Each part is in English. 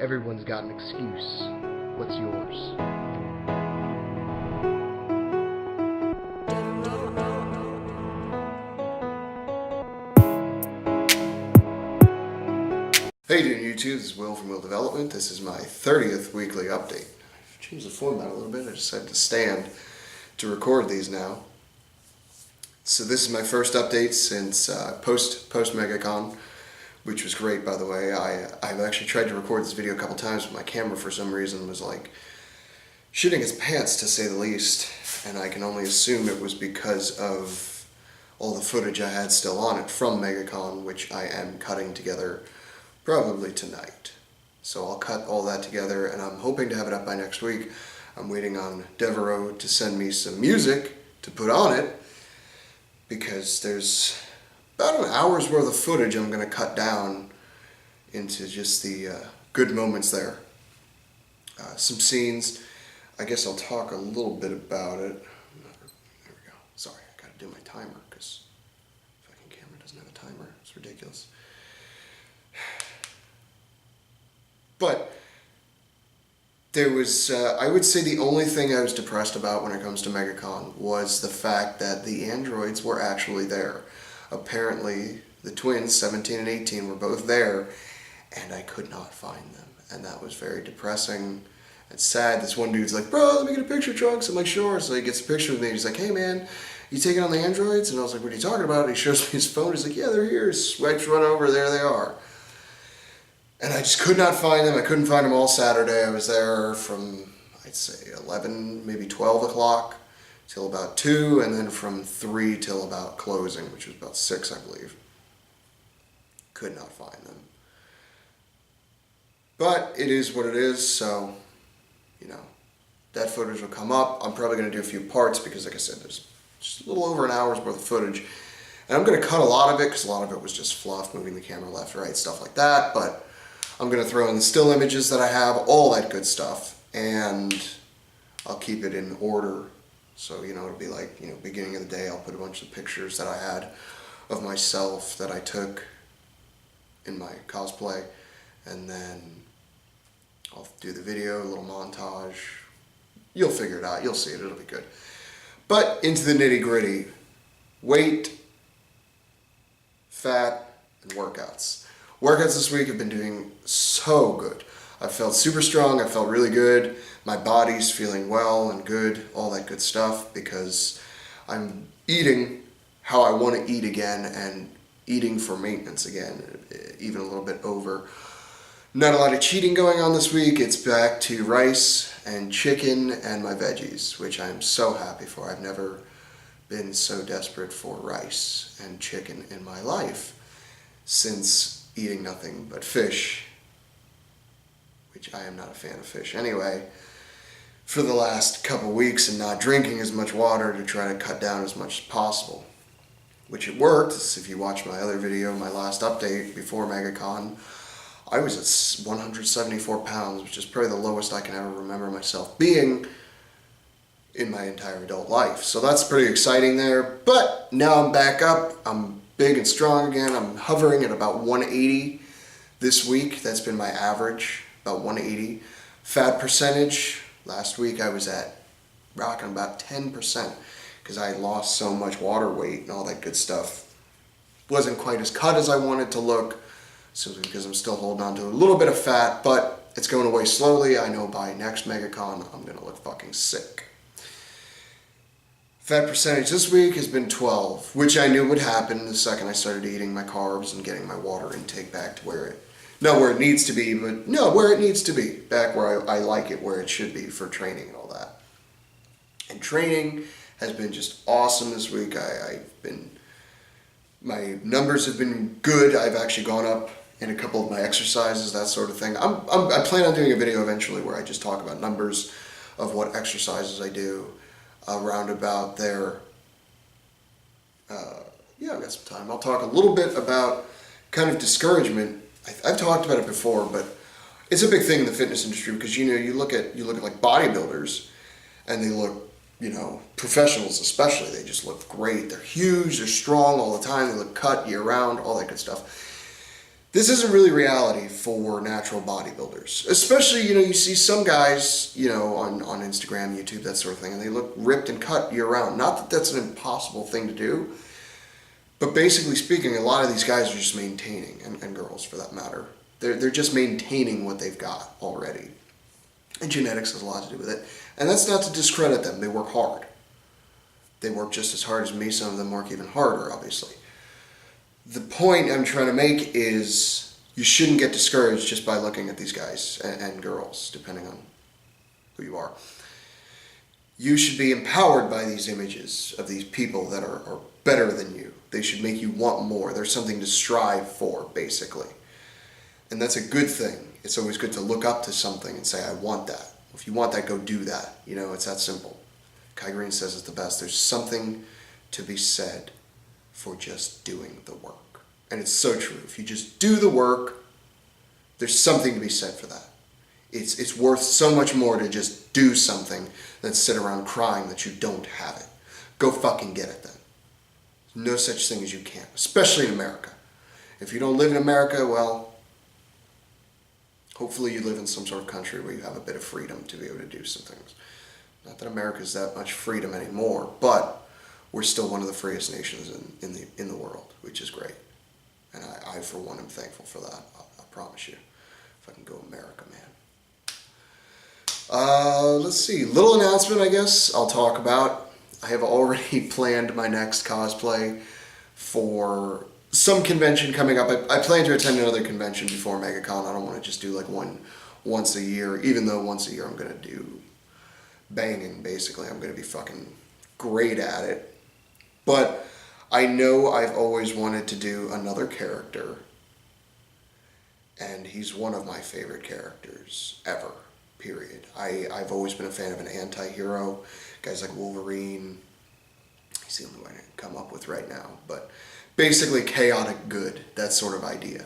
Everyone's got an excuse. What's yours? Hey dude, YouTube, this is Will from Will Development. This is my 30th weekly update. I've changed the format a little bit. I decided to stand to record these now. So this is my first update since post MegaCon, which was great, by the way. I've actually tried to record this video a couple times, but my camera for some reason was like shitting its pants, to say the least, and I can only assume it was because of all the footage I had still on it from MegaCon, which I am cutting together probably tonight. So I'll cut all that together, and I'm hoping to have it up by next week. I'm waiting on Devereaux to send me some music to put on it, because there's about an hour's worth of footage I'm going to cut down into just the good moments there. Some scenes. I guess I'll talk a little bit about it. There we go. Sorry, I got to do my timer because the fucking camera doesn't have a timer. It's ridiculous. But there was, I would say the only thing I was depressed about when it comes to MegaCon was the fact that the androids were actually there. Apparently, the twins, 17 and 18, were both there, and I could not find them. And that was very depressing and sad. This one dude's like, bro, let me get a picture, Trunks. I'm like, sure. So he gets a picture with me. He's like, hey, man, you taking on the androids? And I was like, what are you talking about? And he shows me his phone. He's like, yeah, they're here. Swipes run over. There they are. And I just could not find them. I couldn't find them all Saturday. I was there from, I'd say, 11, maybe 12 o'clock till about 2, and then from 3 till about closing, which was about 6, I believe. Could not find them. But it is what it is, so, you know, that footage will come up. I'm probably going to do a few parts because, like I said, there's just a little over an hour's worth of footage. And I'm going to cut a lot of it because a lot of it was just fluff, moving the camera left, right, stuff like that. But I'm going to throw in the still images that I have, all that good stuff, and I'll keep it in order. So, you know, it'll be like, you know, beginning of the day, I'll put a bunch of pictures that I had of myself that I took in my cosplay, and then I'll do the video, a little montage. You'll figure it out. You'll see it. It'll be good. But into the nitty-gritty. Weight, fat, and workouts. Workouts this week have been doing so good. I felt super strong. I felt really good. My body's feeling well and good, all that good stuff, because I'm eating how I want to eat again and eating for maintenance again, even a little bit over. Not a lot of cheating going on this week. It's back to rice and chicken and my veggies, which I'm so happy for. I've never been so desperate for rice and chicken in my life since eating nothing but fish, which I am not a fan of fish anyway, for the last couple weeks, and not drinking as much water to try to cut down as much as possible. Which it worked. If you watch my other video, my last update before MegaCon, I was at 174 pounds, which is probably the lowest I can ever remember myself being in my entire adult life. So that's pretty exciting there. But now I'm back up. I'm big and strong again. I'm hovering at about 180 this week. That's been my average, about 180. Fat percentage, last week I was at rocking about 10% because I lost so much water weight and all that good stuff. Wasn't quite as cut as I wanted to look, simply because I'm still holding on to a little bit of fat, but it's going away slowly. I know by next MegaCon I'm going to look fucking sick. Fat percentage this week has been 12, which I knew would happen the second I started eating my carbs and getting my water intake back to where it, not where it needs to be, but no, where it needs to be, back where I like it, where it should be for training and all that. And training has been just awesome this week. My numbers have been good. I've actually gone up in a couple of my exercises, that sort of thing. I plan on doing a video eventually where I just talk about numbers of what exercises I do. Around about there. Yeah, I've got some time. I'll talk a little bit about kind of discouragement. I've talked about it before, but it's a big thing in the fitness industry because, you know, you look at like bodybuilders, and they look, you know, professionals especially, they just look great. They're huge, they're strong all the time, they look cut year round, all that good stuff. this isn't really reality for natural bodybuilders. Especially, you see some guys, on Instagram, YouTube, that sort of thing, and they look ripped and cut year round. Not that that's an impossible thing to do, but basically speaking, a lot of these guys are just maintaining, and girls for that matter. They're just maintaining what they've got already. And genetics has a lot to do with it. And that's not to discredit them. They work hard. They work just as hard as me. Some of them work even harder, obviously. The point I'm trying to make is you shouldn't get discouraged just by looking at these guys and girls, depending on who you are. You should be empowered by these images of these people that are better than you. They should make you want more. There's something to strive for, basically. And that's a good thing. It's always good to look up to something and say, I want that. If you want that, go do that. It's that simple. Kai Green says it's the best. There's something to be said for just doing the work. And it's so true. If you just do the work, there's something to be said for that. It's worth so much more to just do something than sit around crying that you don't have it. Go fucking get it then. There's no such thing as you can't, especially in America. If you don't live in America, well, hopefully you live in some sort of country where you have a bit of freedom to be able to do some things. Not that America's that much freedom anymore, but we're still one of the freest nations in the world, which is great. And I for one, am thankful for that. I promise you. If I can go America, man. Let's see. Little announcement, I guess, I'll talk about. I have already planned my next cosplay for some convention coming up. I plan to attend another convention before MegaCon. I don't want to just do like one once a year, even though once a year I'm going to do banging, basically. I'm going to be fucking great at it. But I know I've always wanted to do another character, and he's one of my favorite characters ever, period. I've always been a fan of an anti-hero. Guys like Wolverine, he's the only one I can come up with right now, but basically chaotic good, that sort of idea.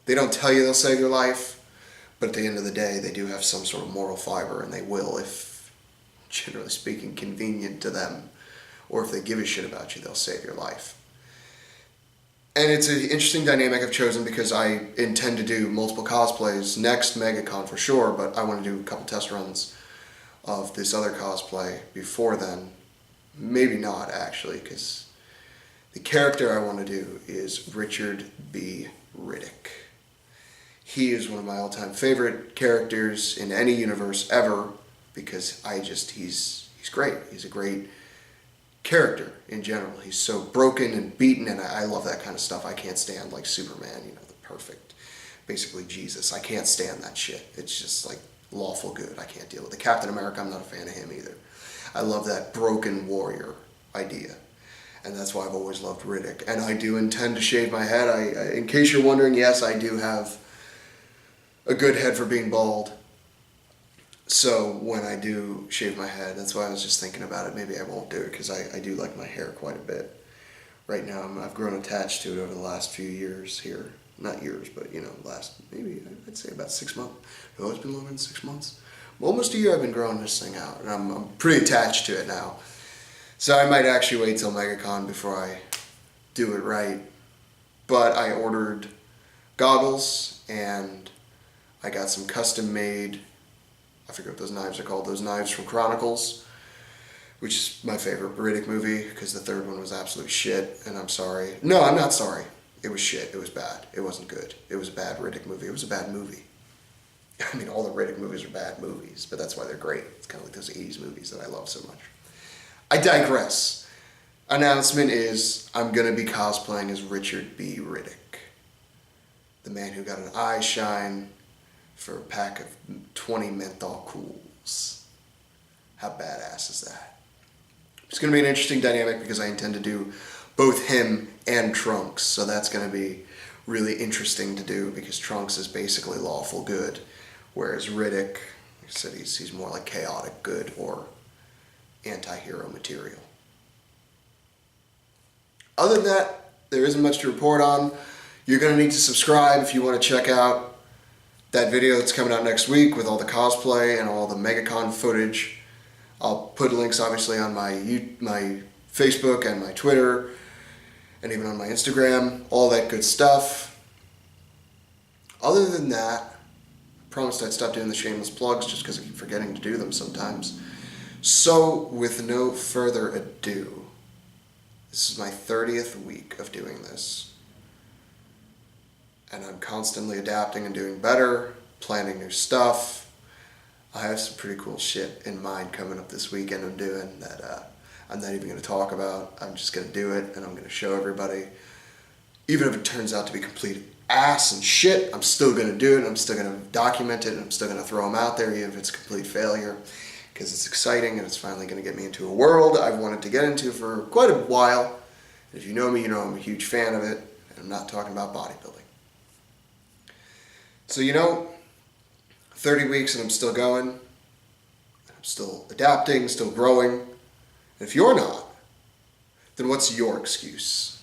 They don't tell you they'll save your life, but at the end of the day, they do have some sort of moral fiber, and they will if, generally speaking, convenient to them, or if they give a shit about you, they'll save your life. And it's an interesting dynamic I've chosen because I intend to do multiple cosplays next MegaCon for sure, but I want to do a couple test runs of this other cosplay before then. Maybe not, actually, because the character I want to do is Richard B. Riddick. He is one of my all-time favorite characters in any universe ever because he's great. He's a great character in general. He's so broken and beaten, and I love that kind of stuff. I can't stand like Superman, the perfect, basically Jesus. I can't stand that shit. It's just like lawful good. I can't deal with it. Captain America, I'm not a fan of him either. I love that broken warrior idea. And that's why I've always loved Riddick. And I do intend to shave my head. I in case you're wondering, yes, I do have a good head for being bald. So when I do shave my head, that's why I was just thinking about it. Maybe I won't do it because I do like my hair quite a bit. Right now, I've grown attached to it over the last few years here. Not years, but last maybe I'd say about 6 months. No, it's been longer than 6 months. Almost a year I've been growing this thing out, and I'm pretty attached to it now. So I might actually wait till MegaCon before I do it right. But I ordered goggles, and I got some custom-made, I forget what those knives are called, those knives from Chronicles, which is my favorite Riddick movie, because the third one was absolute shit, and I'm sorry. No, I'm not sorry. It was shit. It was bad. It wasn't good. It was a bad Riddick movie. It was a bad movie. I mean, all the Riddick movies are bad movies, but that's why they're great. It's kind of like those 80s movies that I love so much. I digress. Announcement is I'm going to be cosplaying as Richard B. Riddick, the man who got an eye shine for a pack of 20 menthol cools. How badass is that? It's going to be an interesting dynamic because I intend to do both him and Trunks, so that's going to be really interesting to do because Trunks is basically lawful good, whereas Riddick, like I said, he's more like chaotic good or anti-hero material. Other than that, there isn't much to report on. You're going to need to subscribe if you want to check out that video that's coming out next week with all the cosplay and all the MegaCon footage. I'll put links obviously on my Facebook and my Twitter and even on my Instagram, all that good stuff. Other than that, I promised I'd stop doing the shameless plugs just because I keep forgetting to do them sometimes. So, with no further ado, this is my 30th week of doing this. And I'm constantly adapting and doing better, planning new stuff. I have some pretty cool shit in mind coming up this weekend I'm doing that I'm not even going to talk about. I'm just going to do it and I'm going to show everybody. Even if it turns out to be complete ass and shit, I'm still going to do it. I'm still going to document it and I'm still going to throw them out there even if it's a complete failure. Because it's exciting and it's finally going to get me into a world I've wanted to get into for quite a while. And if you know me, you know I'm a huge fan of it, and I'm not talking about bodybuilding. So 30 weeks and I'm still going. I'm still adapting, still growing. And if you're not, then what's your excuse?